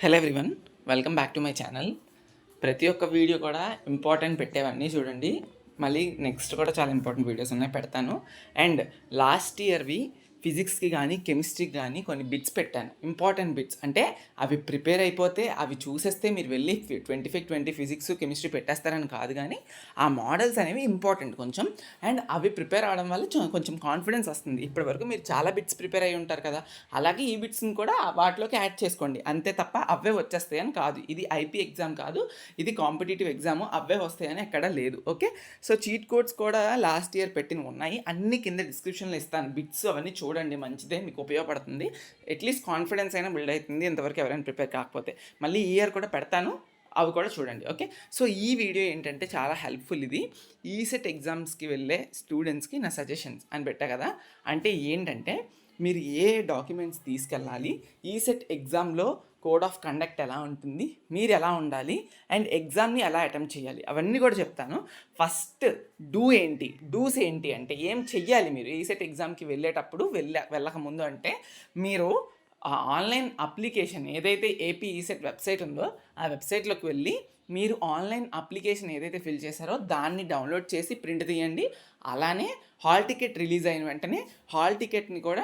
Hello everyone, welcome back to my channel. ప్రతి ఒక్క video కూడా ఇంపార్టెంట్ పెట్టేవన్నీ చూడండి. మళ్ళీ నెక్స్ట్ కూడా చాలా ఇంపార్టెంట్ వీడియోస్ ఉన్నాయి, పెడతాను. అండ్ లాస్ట్ ఇయర్వి ఫిజిక్స్కి కానీ కెమిస్ట్రీకి కానీ కొన్ని బిట్స్ పెట్టాను, ఇంపార్టెంట్ బిట్స్. అంటే అవి ప్రిపేర్ అయిపోతే అవి చూసేస్తే మీరు వెళ్ళి 25 ఫిజిక్స్ కెమిస్ట్రీ పెట్టేస్తారని కాదు, కానీ ఆ మోడల్స్ అనేవి ఇంపార్టెంట్ కొంచెం. అండ్ అవి ప్రిపేర్ అవడం వల్ల కొంచెం కాన్ఫిడెన్స్ వస్తుంది. ఇప్పటివరకు మీరు చాలా బిట్స్ ప్రిపేర్ అయ్యి ఉంటారు కదా, అలాగే ఈ బిట్స్ని కూడా వాటిలోకి యాడ్ చేసుకోండి, అంతే తప్ప అవే వచ్చేస్తాయి అని కాదు. ఇది ఐపీ ఎగ్జామ్ కాదు, ఇది కాంపిటేటివ్ ఎగ్జాము. అవే వస్తాయని ఎక్కడ లేదు. ఓకే, సో చీట్ కోడ్స్ కూడా లాస్ట్ ఇయర్ పెట్టినవి ఉన్నాయి, అన్ని కింద డిస్క్రిప్షన్లో ఇస్తాను. బిట్స్ అవన్నీ చూడండి, మంచిదే, మీకు ఉపయోగపడుతుంది. అట్లీస్ట్ కాన్ఫిడెన్స్ అయినా బిల్డ్ అవుతుంది ఇంతవరకు ఎవరైనా ప్రిపేర్ కాకపోతే. మళ్ళీ ఈ ఇయర్ కూడా పెడతాను, అవి కూడా చూడండి. ఓకే, సో ఈ వీడియో ఏంటంటే చాలా హెల్ప్ఫుల్. ఇది ఈసెట్ ఎగ్జామ్స్కి వెళ్ళే స్టూడెంట్స్కి నా సజెషన్స్ అని పెట్టా కదా. అంటే ఏంటంటే మీరు ఏ డాక్యుమెంట్స్ తీసుకెళ్ళాలి, ఈసెట్ ఎగ్జామ్లో కోడ్ ఆఫ్ కండక్ట్ ఎలా ఉంటుంది, మీరు ఎలా ఉండాలి, అండ్ ఎగ్జామ్ని ఎలా అటెంప్ట్ చేయాలి, అవన్నీ కూడా చెప్తాను. ఫస్ట్ డూస్ ఏంటి అంటే ఏం చెయ్యాలి మీరు ఈసెట్ ఎగ్జామ్కి వెళ్ళేటప్పుడు, వెళ్ళక ముందు అంటే మీరు ఆన్లైన్ అప్లికేషన్ ఏదైతే ఏపీ ఈసెట్ వెబ్సైట్ ఉందో ఆ వెబ్సైట్లోకి వెళ్ళి మీరు ఆన్లైన్ అప్లికేషన్ ఏదైతే ఫిల్ చేశారో దాన్ని డౌన్లోడ్ చేసి ప్రింట్ తీయండి. అలానే హాల్ టికెట్ రిలీజ్ అయిన వెంటనే హాల్ టికెట్ని కూడా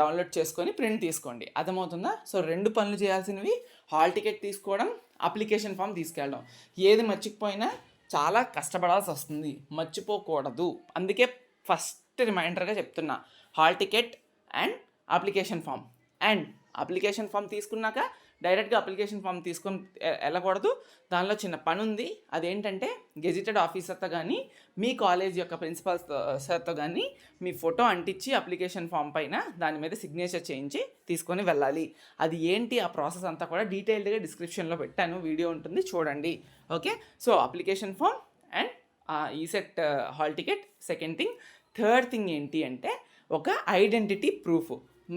డౌన్లోడ్ చేసుకొని ప్రింట్ తీసుకోండి. అర్థమవుతుందా? సో 2 పనులు చేయాల్సినవి: హాల్ టికెట్ తీసుకోవడం, అప్లికేషన్ ఫామ్ తీసుకెళ్ళడం. ఏది మర్చిపోయినా చాలా కష్టపడాల్సి వస్తుంది, మర్చిపోకూడదు. అందుకే ఫస్ట్ రిమైండర్గా చెప్తున్నా, hall ticket and application form. And application form తీసుకున్నాక డైరెక్ట్గా అప్లికేషన్ ఫామ్ తీసుకొని వెళ్ళకూడదు. దానిలో చిన్న పని ఉంది. అదేంటంటే గెజిటెడ్ ఆఫీసర్తో కానీ మీ కాలేజ్ యొక్క ప్రిన్సిపల్ సార్తో కానీ మీ ఫోటో అంటించి అప్లికేషన్ ఫామ్ పైన దాని మీద సిగ్నేచర్ చేయించి తీసుకొని వెళ్ళాలి. అది ఏంటి ఆ ప్రాసెస్ అంతా కూడా డీటెయిల్డ్గా డిస్క్రిప్షన్లో పెట్టాను, వీడియో ఉంటుంది, చూడండి. Okay, so application form and ECET hall ticket second thing. Third thing ఏంటి అంటే ఒక ఐడెంటిటీ ప్రూఫ్.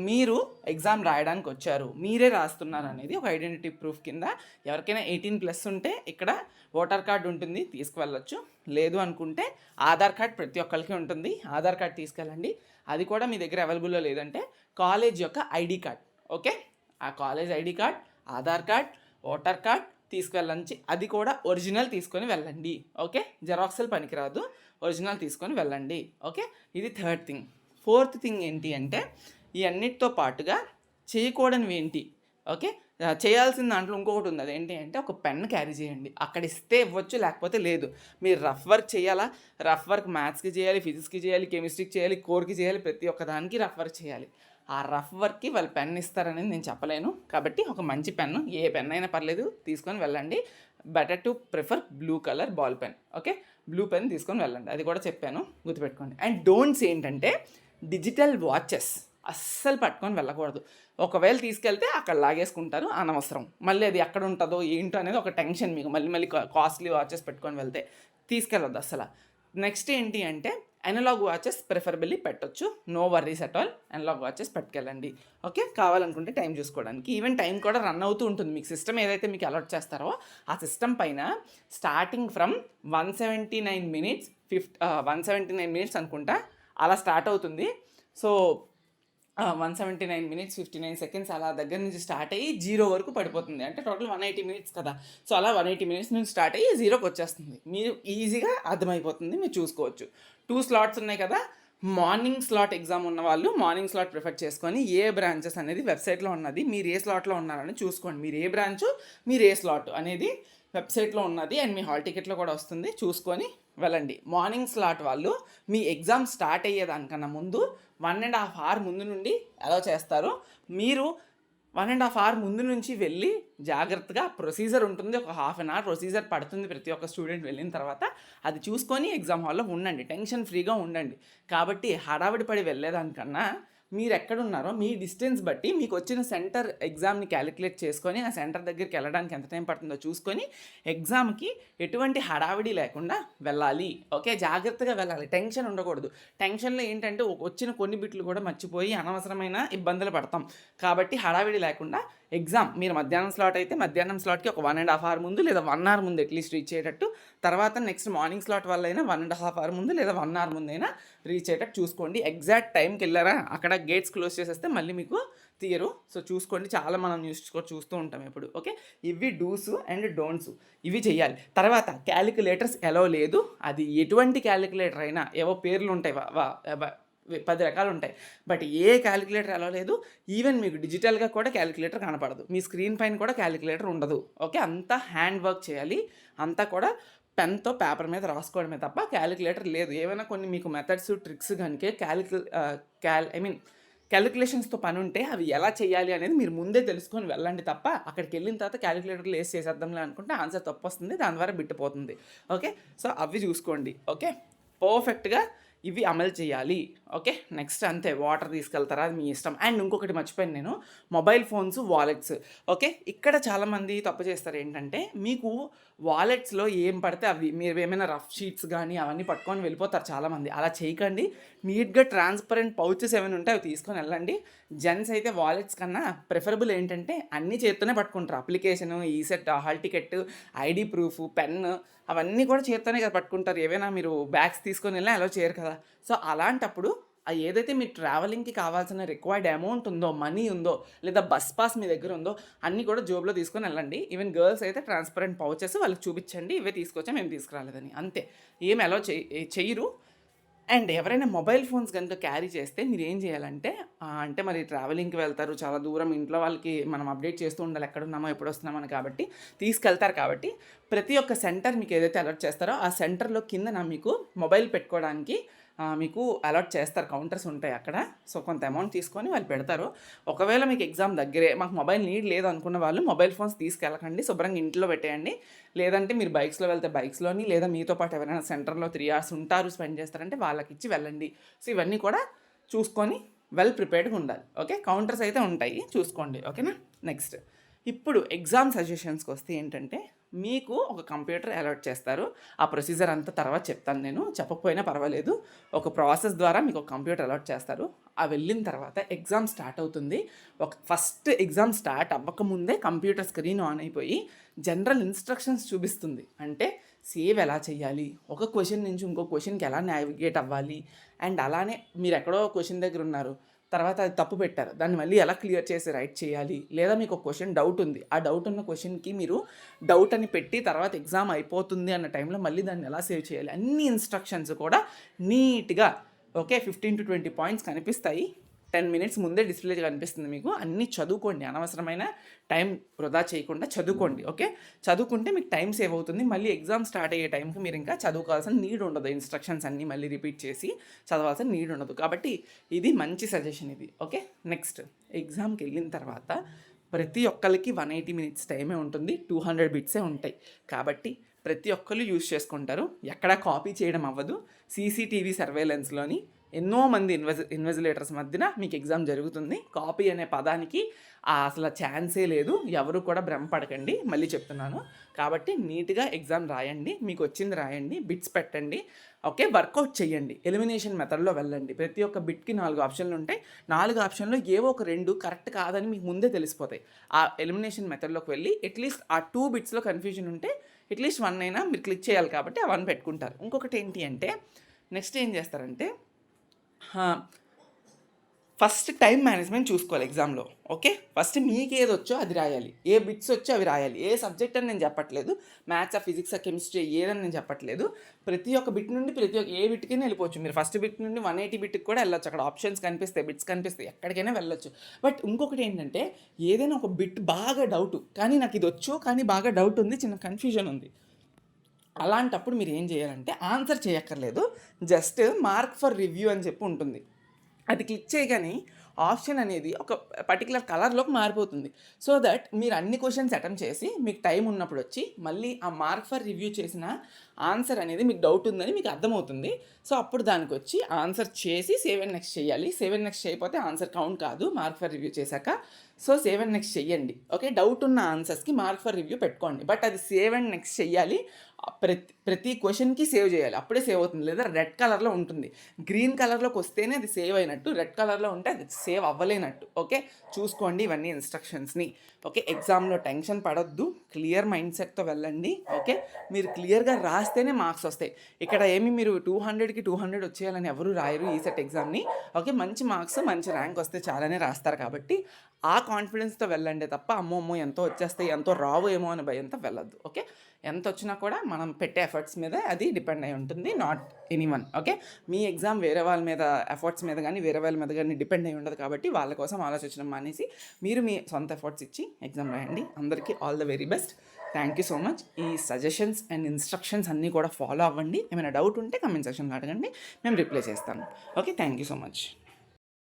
మీరు ఎగ్జామ్ రాయడానికి వచ్చారు, మీరే రాస్తున్నారు అనేది ఒక ఐడెంటిటీ ప్రూఫ్ కింద. ఎవరికైనా 18+ ఉంటే ఇక్కడ ఓటర్ కార్డు ఉంటుంది, తీసుకువెళ్ళచ్చు. లేదు అనుకుంటే ఆధార్ కార్డ్ ప్రతి ఒక్కరికి ఉంటుంది, ఆధార్ కార్డ్ తీసుకెళ్ళండి. అది కూడా మీ దగ్గర అవైలబుల్లో లేదంటే కాలేజ్ యొక్క ఐడి కార్డ్. ఓకే, ఆ college ID card, Aadhaar card, voter card తీసుకువెళ్ళండి. అది కూడా ఒరిజినల్ తీసుకొని వెళ్ళండి. ఓకే, జెరాక్స్లు పనికిరాదు, ఒరిజినల్ తీసుకొని వెళ్ళండి. ఓకే, ఇది థర్డ్ థింగ్. ఫోర్త్ థింగ్ ఏంటి అంటే ఈ అన్నిటితో పాటుగా చేయకూడనివి ఏంటి, ఓకే, చేయాల్సిన దాంట్లో ఇంకొకటి ఉంది. అదేంటి అంటే ఒక పెన్ క్యారీ చేయండి. అక్కడ ఇస్తే ఇవ్వచ్చు, లేకపోతే లేదు. మీరు రఫ్ వర్క్ చేయాలా, రఫ్ వర్క్ మ్యాథ్స్కి చేయాలి, ఫిజిక్స్కి చేయాలి, కెమిస్ట్రీకి చేయాలి, కోర్కి చేయాలి, ప్రతి ఒక్క దానికి రఫ్ వర్క్ చేయాలి. ఆ రఫ్ వర్క్కి వాళ్ళు పెన్ ఇస్తారనేది నేను చెప్పలేను, కాబట్టి ఒక మంచి పెన్ను, ఏ పెన్ అయినా పర్లేదు, తీసుకొని వెళ్ళండి. Better to prefer blue colour ball pen. Okay, blue pen తీసుకొని వెళ్ళండి, అది కూడా చెప్పాను, గుర్తుపెట్టుకోండి. అండ్ డోంట్స్ ఏంటంటే డిజిటల్ వాచెస్ అస్సలు పట్టుకొని వెళ్ళకూడదు. ఒకవేళ తీసుకెళ్తే అక్కడ లాగేసుకుంటారు, అనవసరం. మళ్ళీ అది ఎక్కడ ఉంటుందో ఏంటో అనేది ఒక టెన్షన్ మీకు. మళ్ళీ కాస్ట్లీ వాచెస్ పెట్టుకొని వెళ్తే తీసుకెళ్ళొద్దు అసలు. నెక్స్ట్ ఏంటి అంటే అనలాగ్ వాచెస్ ప్రిఫరబుల్లీ పెట్టొచ్చు, no worries at all. Analogue watches పట్టుకెళ్ళండి. ఓకే, కావాలనుకుంటే టైం చూసుకోవడానికి. ఈవెన్ టైం కూడా రన్ అవుతూ ఉంటుంది. మీకు సిస్టమ్ ఏదైతే మీకు అలాట్ చేస్తారో ఆ సిస్టమ్ పైన స్టార్టింగ్ ఫ్రమ్ 179 మినిట్స్ 179 మినిట్స్ అనుకుంటా అలా స్టార్ట్ అవుతుంది. సో 179 మినిట్స్ 59 సెకండ్స్ అలా దగ్గర నుంచి స్టార్ట్ అయ్యి 0 వరకు పడిపోతుంది. అంటే టోటల్ 180 మినిట్స్ కదా. సో అలా 180 మినిట్స్ నుంచి స్టార్ట్ అయ్యి 0కి వచ్చేస్తుంది. మీరు ఈజీగా అర్థమైపోతుంది, మీరు చూసుకోవచ్చు. 2 స్లాట్స్ ఉన్నాయి కదా. మార్నింగ్ స్లాట్ ఎగ్జామ్ ఉన్న వాళ్ళు మార్నింగ్ స్లాట్ ప్రిఫర్ చేసుకొని ఏ బ్రాంచెస్ అనేది వెబ్సైట్లో ఉన్నది, మీరు ఏ స్లాట్లో ఉన్నారని చూసుకోండి. మీరు ఏ బ్రాంచు, మీరు ఏ స్లాట్ అనేది వెబ్సైట్లో ఉన్నది అండ్ మీ హాల్ టికెట్లో కూడా వస్తుంది, చూసుకొని వెళ్ళండి. మార్నింగ్ స్లాట్ వాళ్ళు మీ ఎగ్జామ్ స్టార్ట్ అయ్యేదానికన్నా ముందు 1.5 అవర్ ముందు నుండి ఎలా చేస్తారో మీరు 1.5 అవర్ ముందు నుంచి వెళ్ళి జాగ్రత్తగా ప్రొసీజర్ ఉంటుంది, ఒక హాఫ్ అన్ అవర్ ప్రొసీజర్ పడుతుంది ప్రతి ఒక్క స్టూడెంట్ వెళ్ళిన తర్వాత. అది చూసుకొని ఎగ్జామ్ హాల్లో ఉండండి, టెన్షన్ ఫ్రీగా ఉండండి. కాబట్టి హడావిడి పడి వెళ్ళేదానికన్నా మీరు ఎక్కడున్నారో మీ డిస్టెన్స్ బట్టి మీకు వచ్చిన సెంటర్ ఎగ్జామ్ని క్యాలిక్యులేట్ చేసుకొని ఆ సెంటర్ దగ్గరికి వెళ్ళడానికి ఎంత టైం పడుతుందో చూసుకొని ఎగ్జామ్కి ఎటువంటి హడావిడి లేకుండా వెళ్ళాలి. ఓకే, జాగ్రత్తగా వెళ్ళాలి, టెన్షన్ ఉండకూడదు. టెన్షన్లో ఏంటంటే వచ్చిన కొన్ని బిట్లు కూడా మర్చిపోయి అనవసరమైన ఇబ్బందులు పడతాం. కాబట్టి హడావిడి లేకుండా ఎగ్జామ్ మీరు మధ్యాహ్నం స్లాట్ అయితే మధ్యాహ్నం స్లాట్కి ఒక 1.5 అవర్ ముందు లేదా 1 అవర్ ముందు అట్లీస్ట్ రీచ్ అయ్యేటట్టు, తర్వాత నెక్స్ట్ మార్నింగ్ స్లాట్ వల్ల అయినా 1.5 అవర్ ముందు లేదా 1 అవర్ ముందైనా రీచ్ అయ్యేటట్టు చూసుకోండి. ఎగ్జాక్ట్ టైంకి వెళ్ళారా, అక్కడ గేట్స్ క్లోజ్ చేసేస్తే మళ్ళీ మీకు ఇయర్. సో చూసుకోండి, చాలా మనం న్యూస్ చూస్తూ ఉంటాం ఇప్పుడు. ఓకే, ఇవి డూస్ అండ్ డోంట్స్, ఇవి చేయాలి. తర్వాత క్యాలిక్యులేటర్స్ ఎలా లేదు, అది ఎటువంటి క్యాలిక్యులేటర్ అయినా ఏవో పేర్లు ఉంటాయి, 10 రకాలు ఉంటాయి, బట్ ఏ క్యాలిక్యులేటర్ ఎలా లేదు. ఈవెన్ మీకు డిజిటల్గా కూడా క్యాలిక్యులేటర్ కనపడదు, మీ స్క్రీన్ పైన కూడా క్యాలిక్యులేటర్ ఉండదు. ఓకే, అంతా హ్యాండ్ వర్క్ చేయాలి, అంతా కూడా పెన్తో పేపర్ మీద రాసుకోవడమే తప్ప క్యాలిక్యులేటర్ లేదు. ఏమైనా కొన్ని మీకు మెథడ్స్ ట్రిక్స్ కనుక క్యాలిక్యులేషన్స్తో పని ఉంటే అవి ఎలా చేయాలి అనేది మీరు ముందే తెలుసుకొని వెళ్ళండి తప్ప అక్కడికి వెళ్ళిన తర్వాత క్యాలిక్యులేటర్లు వేసి చేసేద్దాంలే అనుకుంటే ఆన్సర్ తప్పు వస్తుంది, దాని ద్వారా బిట్టుపోతుంది. ఓకే, సో అవి చూసుకోండి. ఓకే, పర్ఫెక్ట్గా ఇవి అమలు చేయాలి. ఓకే, నెక్స్ట్ అంతే, వాటర్ తీసుకెళ్తారా అది మీ ఇష్టం. అండ్ ఇంకొకటి మర్చిపోయాను నేను, మొబైల్ ఫోన్స్, వాలెట్స్. ఓకే, ఇక్కడ చాలామంది తప్పు చేస్తారు ఏంటంటే, మీకు వాలెట్స్లో ఏం పడితే అవి, మీరు ఏమైనా రఫ్ షీట్స్ కానీ అవన్నీ పట్టుకొని వెళ్ళిపోతారు చాలామంది. అలా చేయకండి, నీట్గా ట్రాన్స్పరెంట్ పౌచెస్ ఏమైనా ఉంటే అవి తీసుకొని వెళ్ళండి. జెంట్స్ అయితే వాలెట్స్ కన్నా ప్రిఫరబుల్ ఏంటంటే అన్నీ చేత్తోనే పట్టుకుంటారు, application, ECET, hall ticket, ID proof, pen, అవన్నీ కూడా చేత్తోనే కదా పట్టుకుంటారు. ఏవైనా మీరు బ్యాగ్స్ తీసుకొని వెళ్ళినా అలా చేయరు కదా. సో అలాంటప్పుడు ఏదైతే మీ ట్రావెలింగ్కి కావాల్సిన రిక్వైర్డ్ అమౌంట్ ఉందో, మనీ ఉందో, లేదా బస్ పాస్ మీ దగ్గర ఉందో, అన్నీ కూడా జోబులో తీసుకొని వెళ్ళండి. ఈవెన్ గర్ల్స్ అయితే ట్రాన్స్పరెంట్ పౌచెస్ వాళ్ళకి చూపించండి, ఇవే తీసుకొచ్చా మేము తీసుకురాలేదని, అంతే. ఏం అలో చెయ్యరు. అండ్ ఎవరైనా మొబైల్ ఫోన్స్ కనుక క్యారీ చేస్తే మీరు ఏం చేయాలంటే, అంటే మరి ట్రావెలింగ్కి వెళ్తారు చాలా దూరం, ఇంట్లో వాళ్ళకి మనం అప్డేట్ చేస్తూ ఉండాలి ఎక్కడున్నామో ఎప్పుడు వస్తున్నామని, కాబట్టి తీసుకెళ్తారు. కాబట్టి ప్రతి ఒక్క సెంటర్ మీకు ఏదైతే అలర్ట్ చేస్తారో ఆ సెంటర్లో కిందన మీకు మొబైల్ పెట్టుకోవడానికి మీకు అలాట్ చేస్తారు, కౌంటర్స్ ఉంటాయి అక్కడ. సో కొంత అమౌంట్ తీసుకొని వాళ్ళు పెడతారు. ఒకవేళ మీకు ఎగ్జామ్ దగ్గరే మాకు మొబైల్ నీడ్ లేదు అనుకున్న వాళ్ళు మొబైల్ ఫోన్స్ తీసుకెళ్ళకండి, శుభ్రంగా ఇంట్లో పెట్టేయండి. లేదంటే మీరు బైక్స్లో వెళ్తే బైక్స్లోని, లేదా మీతో పాటు ఎవరైనా సెంటర్లో 3 hours ఉంటారు, స్పెండ్ చేస్తారంటే వాళ్ళకి ఇచ్చి వెళ్ళండి. సో ఇవన్నీ కూడా చూసుకొని వెల్ ప్రిపేర్డ్గా ఉండాలి. ఓకే, కౌంటర్స్ అయితే ఉంటాయి, చూసుకోండి. ఓకేనా, నెక్స్ట్ ఇప్పుడు ఎగ్జామ్ సజెషన్స్కి వస్తే ఏంటంటే, మీకు ఒక కంప్యూటర్ అలాట్ చేస్తారు. ఆ ప్రొసీజర్ అంతా తర్వాత చెప్తాను, నేను చెప్పకపోయినా పర్వాలేదు. ఒక ప్రాసెస్ ద్వారా మీకు ఒక కంప్యూటర్ అలాట్ చేస్తారు. ఆ వెళ్ళిన తర్వాత ఎగ్జామ్ స్టార్ట్ అవుతుంది. ఫస్ట్ ఎగ్జామ్ స్టార్ట్ అవ్వకముందే కంప్యూటర్ స్క్రీన్ ఆన్ అయిపోయి జనరల్ ఇన్స్ట్రక్షన్స్ చూపిస్తుంది. అంటే సేవ్ ఎలా చేయాలి, ఒక క్వశ్చన్ నుంచి ఇంకో క్వశ్చన్కి ఎలా నావిగేట్ అవ్వాలి, అండ్ అలానే మీరు ఎక్కడో క్వశ్చన్ దగ్గర ఉన్నారు, తర్వాత అది తప్పు పెట్టారు, దాన్ని మళ్ళీ ఎలా క్లియర్ చేసి రైట్ చేయాలి, లేదా మీకు ఒక క్వశ్చన్ డౌట్ ఉంది, ఆ డౌట్ ఉన్న క్వశ్చన్కి మీరు డౌట్ అని పెట్టి తర్వాత ఎగ్జామ్ అయిపోతుంది అన్న టైంలో మళ్ళీ దాన్ని ఎలా సేవ్ చేయాలి, అన్ని ఇన్స్ట్రక్షన్స్ కూడా నీట్గా 15 to 20 పాయింట్స్ కనిపిస్తాయి. 10 minutes ముందే డిస్ప్లే కనిపిస్తుంది మీకు. అన్నీ చదువుకోండి, అనవసరమైన టైం వృధా చేయకుండా చదువుకోండి. ఓకే, చదువుకుంటే మీకు టైం సేవ్ అవుతుంది. మళ్ళీ ఎగ్జామ్ స్టార్ట్ అయ్యే టైంకి మీరు ఇంకా చదువుకోవాల్సిన నీడ్ ఉండదు, ఇన్స్ట్రక్షన్స్ అన్నీ మళ్ళీ రిపీట్ చేసి చదవాల్సిన నీడ్ ఉండదు. కాబట్టి ఇది మంచి సజెషన్ ఇది. ఓకే, నెక్స్ట్ ఎగ్జామ్కి వెళ్ళిన తర్వాత ప్రతి ఒక్కరికి 180 minutes టైమే ఉంటుంది, 200 bits ఉంటాయి. కాబట్టి ప్రతి ఒక్కరు యూజ్ చేసుకుంటారు, ఎక్కడా కాపీ చేయడం అవ్వదు. సీసీటీవీ సర్వేలెన్స్లోని ఎన్నో మంది ఇన్వెజిలేటర్స్ మధ్యన మీకు ఎగ్జామ్ జరుగుతుంది. కాపీ అనే పదానికి అసలు ఛాన్సే లేదు, ఎవరు కూడా భ్రమపడకండి, మళ్ళీ చెప్తున్నాను. కాబట్టి నీట్గా ఎగ్జామ్ రాయండి, మీకు వచ్చింది రాయండి, బిట్స్ పెట్టండి. ఓకే, వర్కౌట్ చేయండి, ఎలిమినేషన్ మెథడ్లో వెళ్ళండి. ప్రతి ఒక్క బిట్కి 4 ఆప్షన్లు ఉంటాయి. 4 ఆప్షన్లో ఏవో ఒక 2 కరెక్ట్ కాదని మీకు ముందే తెలిసిపోతాయి. ఆ ఎలిమినేషన్ మెథడ్లోకి వెళ్ళి అట్లీస్ట్ ఆ 2 బిట్స్లో కన్ఫ్యూజన్ ఉంటే అట్లీస్ట్ 1 అయినా మీరు క్లిక్ చేయాలి, కాబట్టి ఆ 1 పెట్టుకుంటారు. ఇంకొకటి ఏంటి అంటే, నెక్స్ట్ ఏం చేస్తారంటే, ఫస్ట్ టైం మేనేజ్మెంట్ చూసుకోవాలి ఎగ్జామ్లో. ఓకే, ఫస్ట్ మీకు ఏది వచ్చో అది రాయాలి, ఏ బిట్స్ వచ్చో అవి రాయాలి. ఏ సబ్జెక్ట్ అని నేను చెప్పట్లేదు, మ్యాథ్స్, ఫిజిక్స్, కెమిస్ట్రీ ఏదని నేను చెప్పట్లేదు. ప్రతి ఒక్క బిట్ నుండి ఏ బిట్కైనా వెళ్ళిపోవచ్చు. మీరు ఫస్ట్ బిట్ నుండి 180 బిట్కి కూడా వెళ్ళొచ్చు, అక్కడ ఆప్షన్స్ కనిపిస్తాయి, బిట్స్ కనిపిస్తాయి, ఎక్కడికైనా వెళ్ళొచ్చు. బట్ ఇంకొకటి ఏంటంటే, ఏదైనా ఒక బిట్ బాగా డౌట్, కానీ నాకు ఇది వచ్చు కానీ బాగా డౌట్ ఉంది, చిన్న కన్ఫ్యూజన్ ఉంది, అలాంటప్పుడు మీరు ఏం చేయాలంటే ఆన్సర్ చేయక్కర్లేదు, జస్ట్ మార్క్ ఫర్ రివ్యూ అని చెప్పి ఉంటుంది. అది క్లిక్ చేయగానే ఆప్షన్ అనేది ఒక పర్టికులర్ కలర్లోకి మారిపోతుంది. సో దట్ మీరు అన్ని క్వశ్చన్స్ అటెంప్ట్ చేసి మీకు టైం ఉన్నప్పుడు వచ్చి మళ్ళీ ఆ మార్క్ ఫర్ రివ్యూ చేసిన ఆన్సర్ అనేది మీకు డౌట్ ఉందని మీకు అర్థమవుతుంది. సో అప్పుడు దానికి వచ్చి ఆన్సర్ చేసి సేవ్ అండ్ నెక్స్ట్ చేయాలి. సేవ్ అండ్ నెక్స్ట్ చేయకపోతే ఆన్సర్ కౌంట్ కాదు మార్క్ ఫర్ రివ్యూ చేశాక. సో సేవ్ అండ్ నెక్స్ట్ చెయ్యండి. ఓకే, డౌట్ ఉన్న ఆన్సర్స్కి మార్క్ ఫర్ రివ్యూ పెట్టుకోండి, బట్ అది సేవ్ అండ్ నెక్స్ట్ చెయ్యాలి. ప్రతి క్వశ్చన్కి సేవ్ చేయాలి, అప్పుడే సేవ్ అవుతుంది. లేదా రెడ్ కలర్లో ఉంటుంది, గ్రీన్ కలర్లోకి వస్తేనే అది సేవ్ అయినట్టు, రెడ్ కలర్లో ఉంటే అది సేవ్ అవ్వలేనట్టు. ఓకే, చూసుకోండి ఇవన్నీ ఇన్స్ట్రక్షన్స్ని. ఓకే, ఎగ్జామ్లో టెన్షన్ పడొద్దు, క్లియర్ మైండ్ సెట్తో వెళ్ళండి. ఓకే, మీరు క్లియర్గా రాస్తేనే మార్క్స్ వస్తాయి. ఇక్కడ ఏమి మీరు 200కి 200 వచ్చేయాలని ఎవరు రాయరు ఈ సెట్ ఎగ్జామ్ని. ఓకే, మంచి మార్క్స్ మంచి ర్యాంక్ వస్తే చాలానే రాస్తారు. కాబట్టి ఆ కాన్ఫిడెన్స్తో వెళ్ళండి తప్ప అమ్మో ఎంతో వచ్చేస్తాయి ఎంతో రావు ఏమో అని భయంతో వెళ్ళొద్దు. ఓకే, ఎంత వచ్చినా కూడా మనం పెట్టే ఎఫర్ట్స్ మీద అది డిపెండ్ అయి ఉంటుంది, not anyone. Okay, me exam వేరే వాళ్ళ మీద ఎఫర్ట్స్ మీద కానీ వేరే వాళ్ళ మీద కానీ డిపెండ్ అయి ఉండదు. కాబట్టి వాళ్ళ కోసం ఆలోచించడం మానేసి మీరు మీ సొంత ఎఫర్ట్స్ ఇచ్చి ఎగ్జామ్ రాయండి. అందరికీ all the very best. Thank you so much. ఈ సజెషన్స్ అండ్ ఇన్స్ట్రక్షన్స్ అన్నీ కూడా ఫాలో అవ్వండి. ఏమైనా డౌట్ ఉంటే కమెంట్ సెక్షన్లో అడగండి, మేము రిప్లై చేస్తాను. Okay, thank you so much.